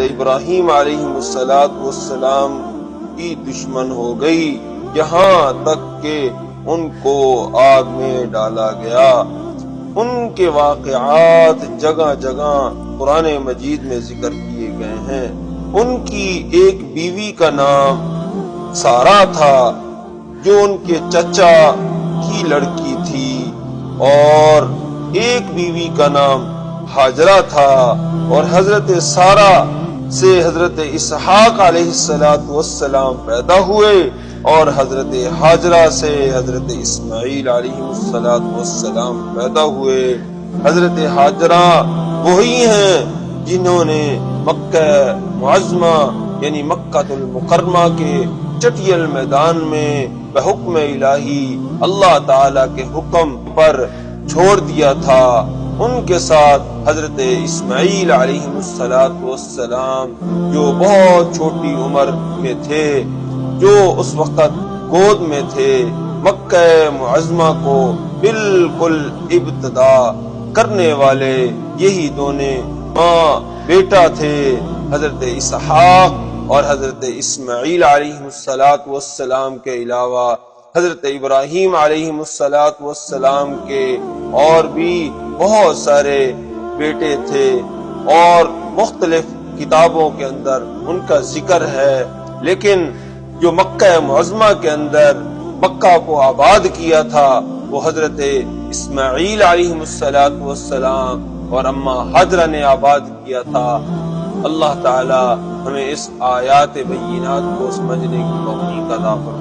حضرت ابراہیم علیہ السلام کی دشمن ہو گئی، یہاں تک کہ ان کو آگ میں ڈالا گیا۔ ان کے واقعات جگہ جگہ قرآن مجید میں ذکر کیے گئے ہیں۔ ان کی ایک بیوی کا نام سارا تھا جو ان کے چچا کی لڑکی تھی، اور ایک بیوی کا نام ہاجرہ تھا، اور حضرت سارا سے حضرت اسحاق علیہ السلام پیدا ہوئے، اور حضرت ہاجرہ سے حضرت اسماعیل علیہ السلام پیدا ہوئے۔ حضرت ہاجرہ وہی ہیں جنہوں نے مکہ معظمہ یعنی مکہ المکرمہ کے چٹیل میدان میں بحکم الہی اللہ تعالی کے حکم پر چھوڑ دیا تھا۔ ان کے ساتھ حضرت اسماعیل علیہ السلام جو بہت چھوٹی عمر میں تھے، جو اس وقت گود میں تھے، مکہ معظمہ کو بالکل ابتدا کرنے والے یہی دونوں ماں بیٹا تھے، حضرت اسحاق اور حضرت اسماعیل علیہ السلام کے علاوہ حضرت ابراہیم علیہ السلام کے اور بھی بہت سارے بیٹے تھے، اور مختلف کتابوں کے اندر ان کا ذکر ہے، لیکن جو مکہ معظمہ کے اندر مکہ کو آباد کیا تھا وہ حضرت اسماعیل علیہ السلام اور اماں ہاجرہ نے آباد کیا تھا۔ اللہ تعالی ہمیں اس آیات بینات کو سمجھنے کی توفیق عطا فرمائے۔